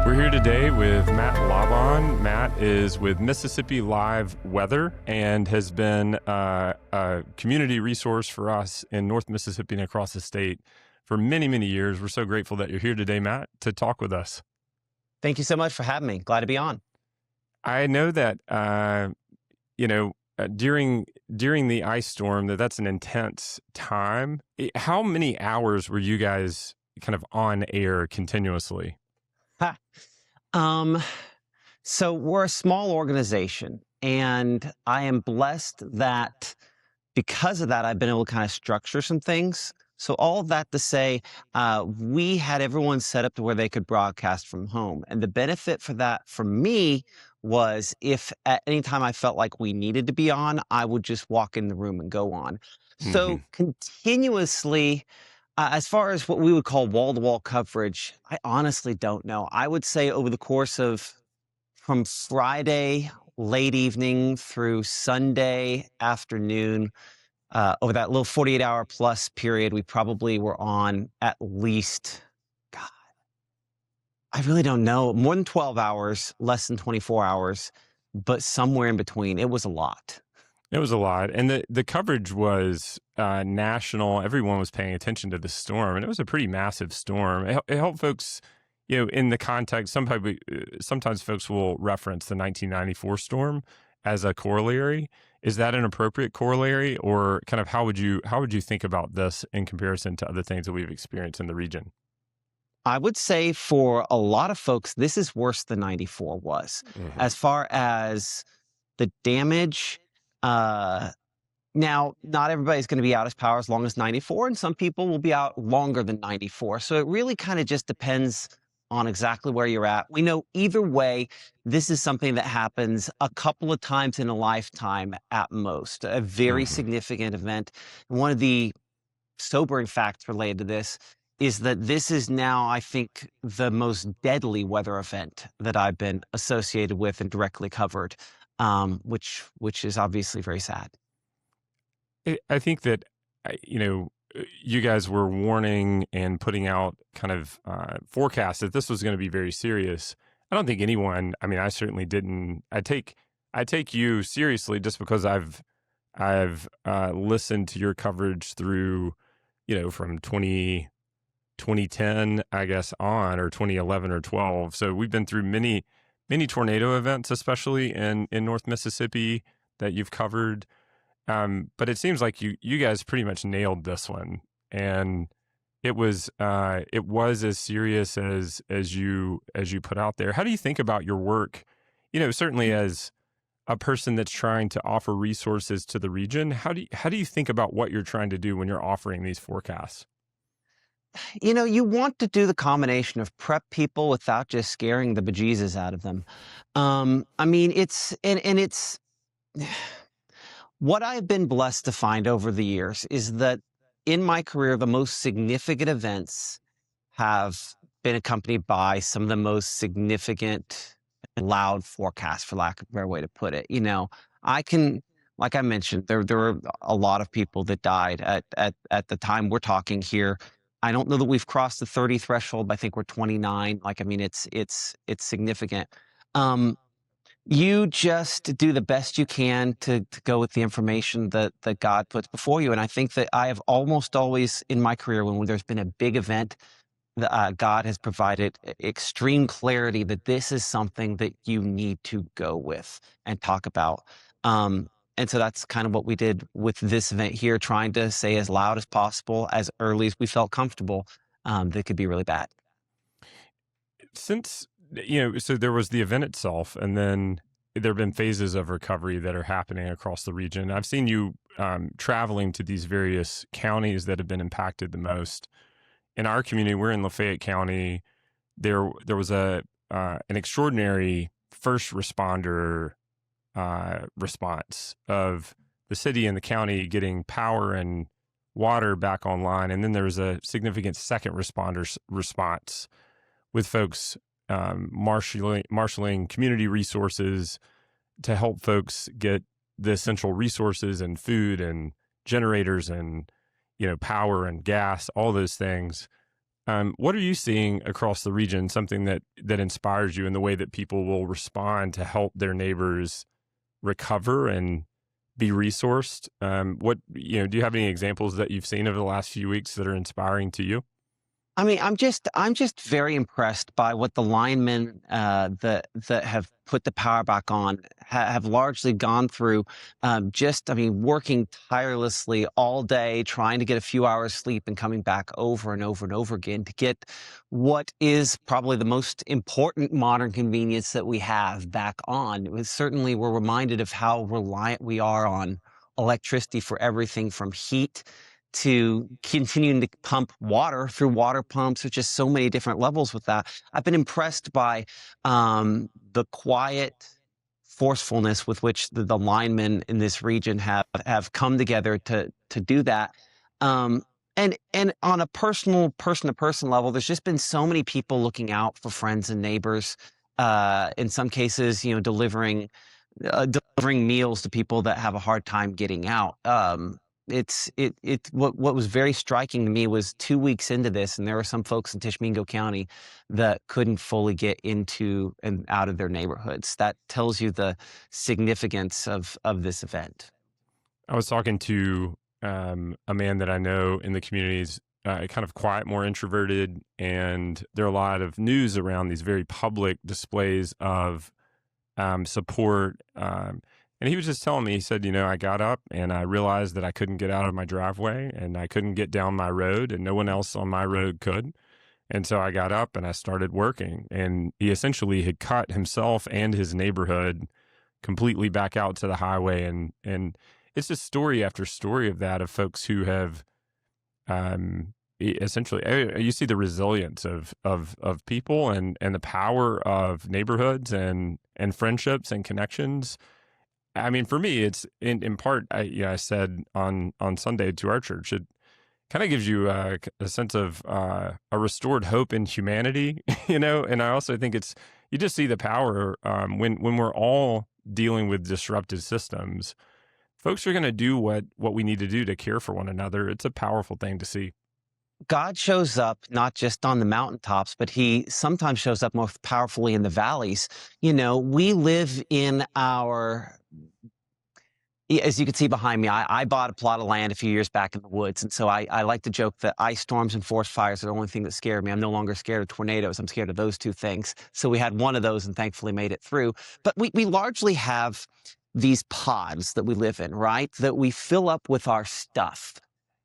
We're here today with Matt Laubhan. Matt is with Mississippi Live Weather and has been a community resource for us in North Mississippi and across the state for many, many years. We're so grateful that you're here today, Matt, to talk with us. Thank you so much for having me. Glad to be on. I know that, during the ice storm, that's an intense time. How many hours were you guys kind of on air continuously? Ha. So we're a small organization, and I am blessed that because of that, I've been able to kind of structure some things. So all of that to say, we had everyone set up to where they could broadcast from home. And the benefit for that for me was if at any time I felt like we needed to be on, I would just walk in the room and go on. So continuously, as far as what we would call wall-to-wall coverage, I honestly don't know. I would say over the course of from Friday late evening through Sunday afternoon, over that little 48-hour plus period, we probably were on at least, God, I really don't know, more than 12 hours, less than 24 hours, but somewhere in between. It was a lot. It was a lot. And the coverage was national. Everyone was paying attention to the storm, and it was a pretty massive storm. It helped folks, in the context, sometimes folks will reference the 1994 storm as a corollary. Is that an appropriate corollary, or kind of how would you think about this in comparison to other things that we've experienced in the region? I would say for a lot of folks, this is worse than 94 was. As far as the damage, now, not everybody's going to be out of power as long as 94, and some people will be out longer than 94. So it really kind of just depends on exactly where you're at. We know either way, this is something that happens a couple of times in a lifetime at most, a very significant event. And one of the sobering facts related to this is that this is now, I think, the most deadly weather event that I've been associated with and directly covered, which is obviously very sad. I think that, you guys were warning and putting out kind of forecasts that this was going to be very serious. I don't think anyone, I certainly didn't. I take you seriously just because I've listened to your coverage through, from 2010, I guess, on, or 2011 or 12. So we've been through many tornado events, especially in North Mississippi, that you've covered. But it seems like you guys pretty much nailed this one, and it was as serious as you put out there. How do you think about your work? Certainly as a person that's trying to offer resources to the region, how do you think about what you're trying to do when you're offering these forecasts? You want to do the combination of prep people without just scaring the bejesus out of them. It's what I've been blessed to find over the years is that in my career, the most significant events have been accompanied by some of the most significant and loud forecasts, for lack of a better way to put it. Like I mentioned, there were a lot of people that died at the time we're talking here. I don't know that we've crossed the 30 threshold, but I think we're 29. It's significant. You just do the best you can to go with the information that God puts before you. And I think that I have almost always in my career, when there's been a big event, God has provided extreme clarity that this is something that you need to go with and talk about. And so that's kind of what we did with this event here, trying to say as loud as possible, as early as we felt comfortable, that could be really bad. Since so there was the event itself, and then there have been phases of recovery that are happening across the region. I've seen you traveling to these various counties that have been impacted the most. In our community, we're in Lafayette County. There was an extraordinary first responder response of the city and the county getting power and water back online, and then there was a significant second responder response with folks marshaling community resources to help folks get the essential resources and food and generators and power and gas, all those things. What are you seeing across the region? Something that inspires you in the way that people will respond to help their neighbors recover and be resourced? Do you have any examples that you've seen over the last few weeks that are inspiring to you? I mean, I'm just very impressed by what the linemen that have put the power back on have largely gone through. I mean, working tirelessly all day, trying to get a few hours sleep, and coming back over and over and over again to get what is probably the most important modern convenience that we have back on. It was certainly we're reminded of how reliant we are on electricity for everything from heat to continuing to pump water through water pumps. There's just so many different levels with that. I've been impressed by the quiet forcefulness with which the linemen in this region have come together to do that. Um, and on a personal person to person level, there's just been so many people looking out for friends and neighbors. In some cases, delivering meals to people that have a hard time getting out. What was very striking to me was 2 weeks into this, and there were some folks in Tishmingo County that couldn't fully get into and out of their neighborhoods. That tells you the significance of this event. I was talking to a man that I know in the communities, kind of quiet, more introverted, and there are a lot of news around these very public displays of support. And he was just telling me, he said, I got up and I realized that I couldn't get out of my driveway and I couldn't get down my road and no one else on my road could. And so I got up and I started working. And he essentially had cut himself and his neighborhood completely back out to the highway. And it's just story after story of that, of folks who have essentially, you see the resilience of people and the power of neighborhoods and friendships and connections. I mean, for me, it's in part, I said on Sunday to our church, it kind of gives you a sense of a restored hope in humanity, and I also think you just see the power when we're all dealing with disrupted systems. Folks are going to do what we need to do to care for one another. It's a powerful thing to see. God shows up not just on the mountaintops, but he sometimes shows up most powerfully in the valleys. We live in as you can see behind me, I bought a plot of land a few years back in the woods. And so I like to joke that ice storms and forest fires are the only thing that scare me. I'm no longer scared of tornadoes. I'm scared of those two things. So we had one of those and thankfully made it through. But we largely have these pods that we live in, right? That we fill up with our stuff.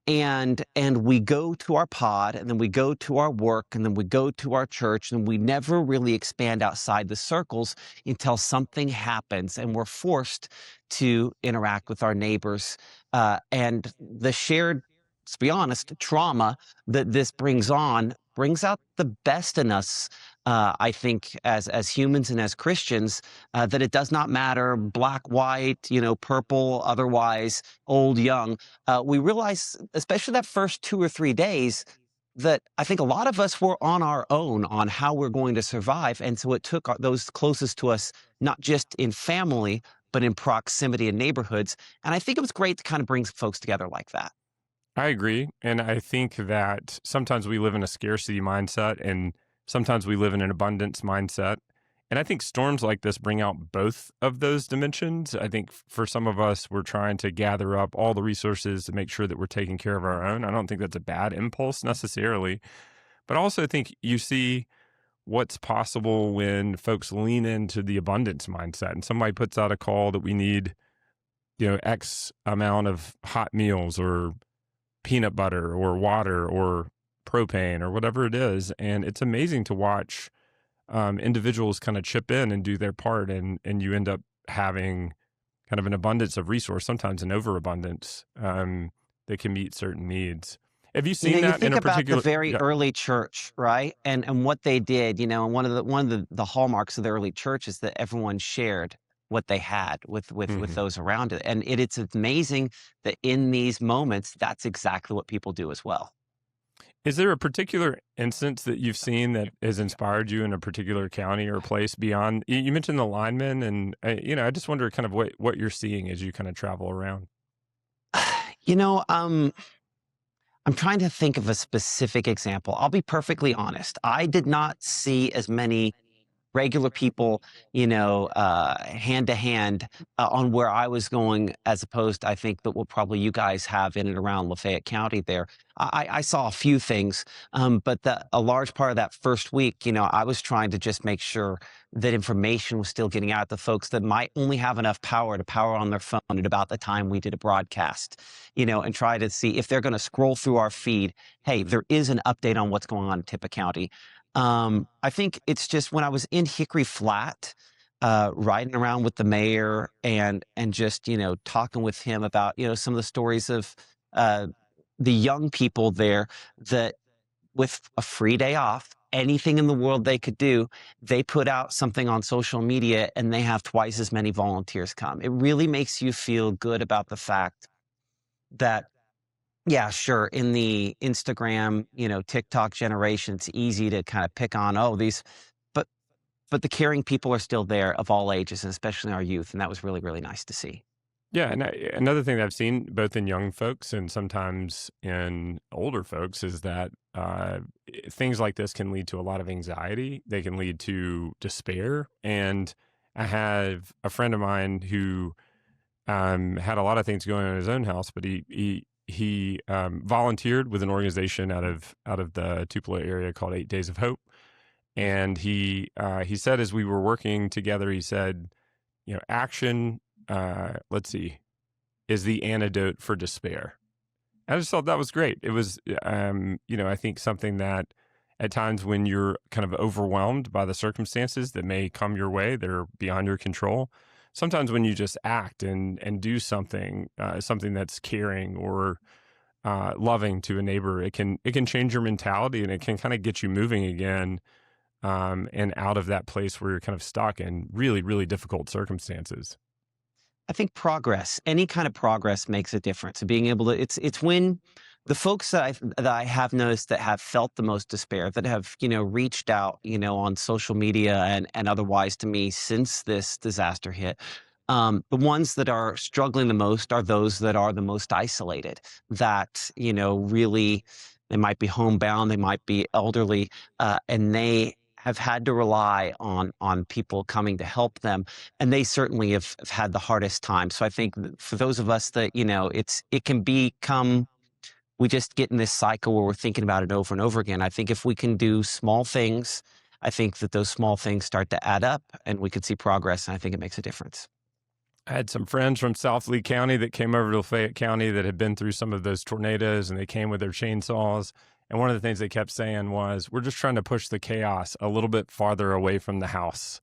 And we go to our pod, and then we go to our work, and then we go to our church, and we never really expand outside the circles until something happens and we're forced to interact with our neighbors. And the shared, let's be honest, trauma that this brings out the best in us. I think as humans and as Christians, that it does not matter black, white, purple, otherwise, old, young. We realize, especially that first 2 or 3 days, that I think a lot of us were on our own on how we're going to survive. And so it took those closest to us, not just in family, but in proximity and neighborhoods. And I think it was great to kind of bring folks together like that. I agree. And I think that sometimes we live in a scarcity mindset and sometimes we live in an abundance mindset. And I think storms like this bring out both of those dimensions. I think for some of us, we're trying to gather up all the resources to make sure that we're taking care of our own. I don't think that's a bad impulse necessarily. But I also think you see what's possible when folks lean into the abundance mindset and somebody puts out a call that we need, X amount of hot meals or peanut butter or water or propane or whatever it is. And it's amazing to watch individuals kind of chip in and do their part. And you end up having kind of an abundance of resource, sometimes an overabundance that can meet certain needs. Have you seen You that in think a about the particular? very Yeah. early church, right? And what they did, and one of the hallmarks of the early church is that everyone shared what they had with Mhm. those around it. And it's amazing that in these moments, that's exactly what people do as well. Is there a particular instance that you've seen that has inspired you in a particular county or place beyond? You mentioned the linemen, and I just wonder kind of what you're seeing as you kind of travel around. You know, um, I'm trying to think of a specific example. I'll be perfectly honest. I did not see as many regular people, hand to hand on where I was going, as opposed, I think, that what probably you guys have in and around Lafayette County there. I saw a few things, but a large part of that first week, I was trying to just make sure that information was still getting out to folks that might only have enough power to power on their phone at about the time we did a broadcast, and try to see if they're going to scroll through our feed. Hey, there is an update on what's going on in Tippah County. I think it's just when I was in Hickory Flat, riding around with the mayor and just talking with him about some of the stories of uh, the young people there that with a free day off, anything in the world they could do, they put out something on social media and they have twice as many volunteers come. It really makes you feel good about the fact that yeah, sure. In the Instagram, TikTok generation, it's easy to kind of pick on, oh, but but the caring people are still there of all ages, and especially our youth, and that was really, really nice to see. Yeah, and another thing that I've seen both in young folks and sometimes in older folks is that things like this can lead to a lot of anxiety. They can lead to despair. And I have a friend of mine who had a lot of things going on in his own house, but he volunteered with an organization out of the Tupelo area called 8 Days of Hope. And he said, as we were working together, he said, action, let's see, is the antidote for despair. I just thought that was great. It was, I think something that at times when you're kind of overwhelmed by the circumstances that may come your way that are beyond your control, sometimes when you just act and do something, something that's caring or loving to a neighbor, it can change your mentality and it can kind of get you moving again, and out of that place where you're kind of stuck in really, really difficult circumstances. I think progress, any kind of progress makes a difference. Being able to, it's when the folks that I have noticed that have felt the most despair, that have reached out, on social media and otherwise to me since this disaster hit. The ones that are struggling the most are those that are the most isolated. That really, they might be homebound, they might be elderly, and they have had to rely on people coming to help them, and they certainly have had the hardest time. So I think that for those of us that it can become, we just get in this cycle where we're thinking about it over and over again. I think if we can do small things, I think that those small things start to add up, and we can see progress. And I think it makes a difference. I had some friends from South Lee County that came over to Lafayette County that had been through some of those tornadoes, and they came with their chainsaws. And one of the things they kept saying was, we're just trying to push the chaos a little bit farther away from the house.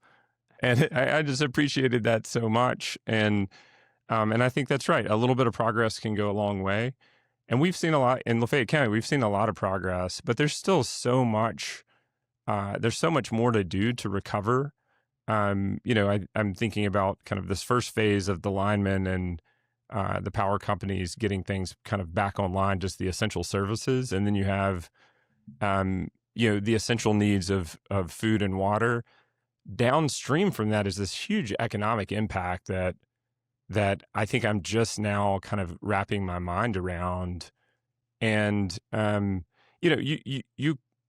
And I just appreciated that so much. And I think that's right. A little bit of progress can go a long way. And we've seen a lot in Lafayette County. We've seen a lot of progress, but there's still so much, there's so much more to do to recover. I'm thinking about kind of this first phase of the linemen and the power companies getting things kind of back online, just the essential services. And then you have, the essential needs of food and water. Downstream from that is this huge economic impact that I think I'm just now kind of wrapping my mind around. And,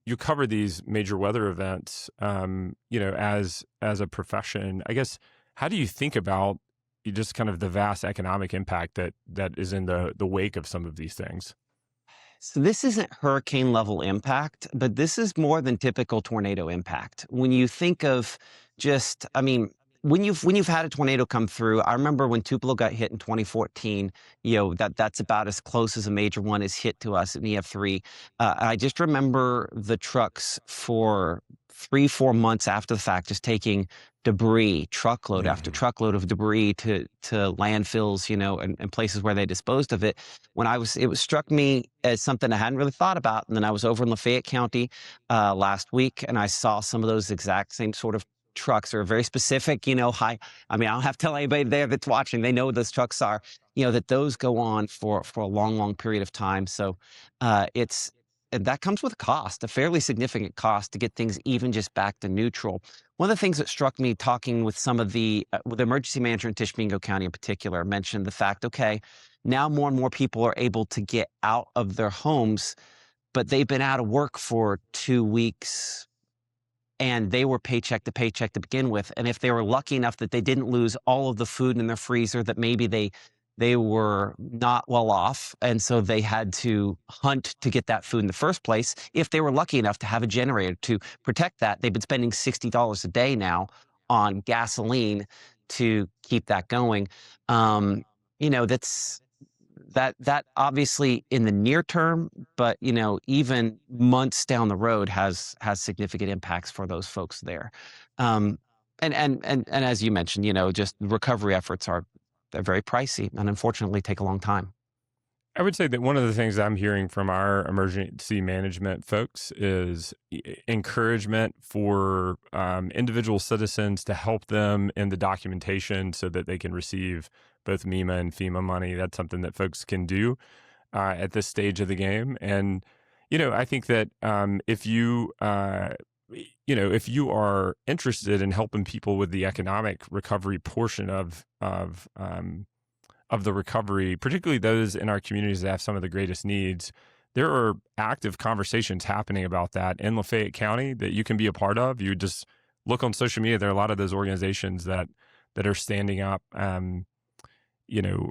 you cover these major weather events, as a profession. I guess, how do you think about just kind of the vast economic impact that is in the wake of some of these things? So this isn't hurricane level impact, but this is more than typical tornado impact. When you think of just, I mean, when you've had a tornado come through, I remember when Tupelo got hit in 2014. That's about as close as a major one is hit to us in EF3. I just remember the trucks for 3-4 months after the fact, just taking debris, truckload after Mm. truckload of debris to landfills, and places where they disposed of it. It was struck me as something I hadn't really thought about. And then I was over in Lafayette County last week, and I saw some of those exact same sort of trucks are very specific, high. I mean, I don't have to tell anybody there that's watching. They know what those trucks are, that those go on for a long, long period of time. So and that comes with a cost, a fairly significant cost to get things even just back to neutral. One of the things that struck me talking with some of with the emergency manager in Tishomingo County in particular, mentioned the fact, okay, Now more and more people are able to get out of their homes, but they've been out of work for 2 weeks, and they were paycheck to paycheck to begin with. And if they were lucky enough that they didn't lose all of the food in their freezer, that maybe they were not well off, and so they had to hunt to get that food in the first place. If they were lucky enough to have a generator to protect that, they've been spending $60 a day now on gasoline to keep that going. That's that obviously in the near term, but even months down the road has significant impacts for those folks there. Um, and as you mentioned, just recovery efforts they're very pricey and unfortunately take a long time. I would say that one of the things I'm hearing from our emergency management folks is encouragement for individual citizens to help them in the documentation so that they can receive both MEMA and FEMA money. That's something that folks can do at this stage of the game. And, I think that if you are interested in helping people with the economic recovery portion of the recovery, particularly those in our communities that have some of the greatest needs, there are active conversations happening about that in Lafayette County that you can be a part of. You just look on social media. There are a lot of those organizations that are standing up,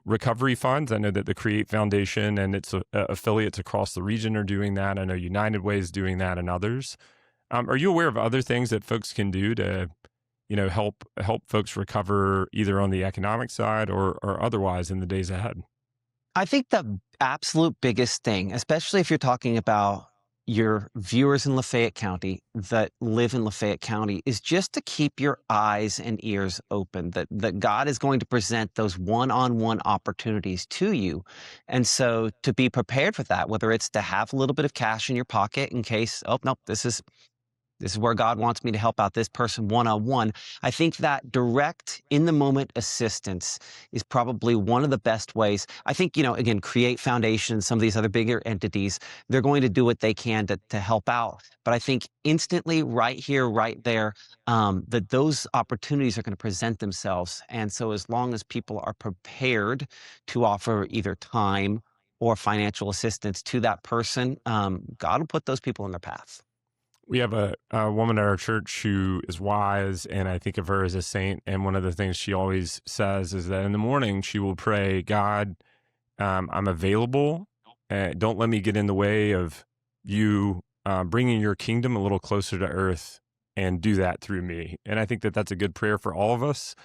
recovery funds. I know that the Create Foundation and its affiliates across the region are doing that. I know United Way is doing that, and others. Are you aware of other things that folks can do to help folks recover either on the economic side or otherwise in the days ahead? I think the absolute biggest thing, especially if you're talking about your viewers in Lafayette County that live in Lafayette County, is just to keep your eyes and ears open, that God is going to present those one-on-one opportunities to you. And so to be prepared for that, whether it's to have a little bit of cash in your pocket in case, oh, no, this is where God wants me to help out this person one-on-one. I think that direct, in-the-moment assistance is probably one of the best ways. I think, again, Create Foundation, some of these other bigger entities, they're going to do what they can to help out. But I think instantly, right here, right there, that those opportunities are going to present themselves. And so as long as people are prepared to offer either time or financial assistance to that person, God will put those people in their path. We have a woman at our church who is wise, and I think of her as a saint. And one of the things she always says is that in the morning she will pray, God, I'm available. Don't let me get in the way of you bringing your kingdom a little closer to earth, and do that through me. And I think that that's a good prayer for all of us.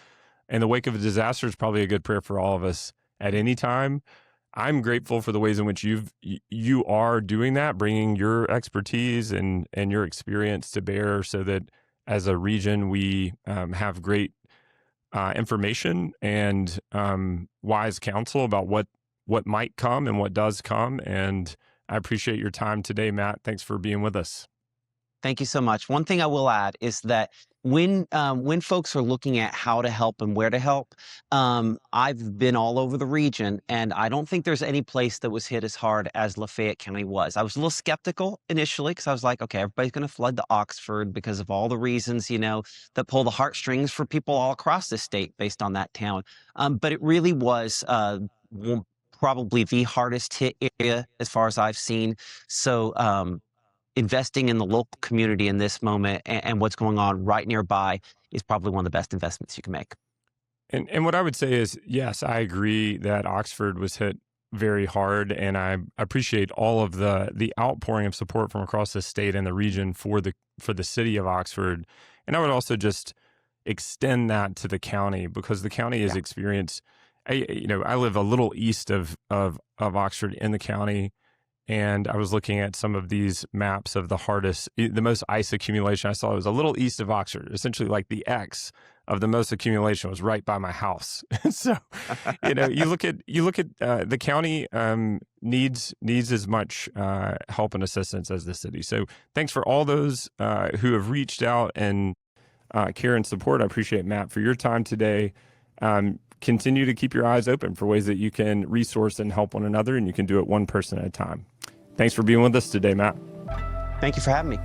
In the wake of a disaster is probably a good prayer for all of us at any time. I'm grateful for the ways in which you are doing that, bringing your expertise and your experience to bear, so that as a region we have great information and wise counsel about what might come and what does come. And I appreciate your time today, Matt. Thanks for being with us. Thank you so much. One thing I will add is that when folks are looking at how to help and where to help, I've been all over the region, and I don't think there's any place that was hit as hard as Lafayette County was. I was a little skeptical initially because I was like, okay, everybody's going to flood to Oxford because of all the reasons, that pull the heartstrings for people all across the state based on that town. But it really was probably the hardest hit area as far as I've seen. So, investing in the local community in this moment and what's going on right nearby is probably one of the best investments you can make. And what I would say is, yes, I agree that Oxford was hit very hard, and I appreciate all of the outpouring of support from across the state and the region for the city of Oxford. And I would also just extend that to the county, because the county has experienced. I live a little east of Oxford in the county. And I was looking at some of these maps of the most ice accumulation I saw. It was a little east of Oxford. Essentially, like the X of the most accumulation was right by my house. So, you look at the county needs as much help and assistance as the city. So, thanks for all those who have reached out and care and support. I appreciate, Matt, for your time today. Continue to keep your eyes open for ways that you can resource and help one another, and you can do it one person at a time. Thanks for being with us today, Matt. Thank you for having me.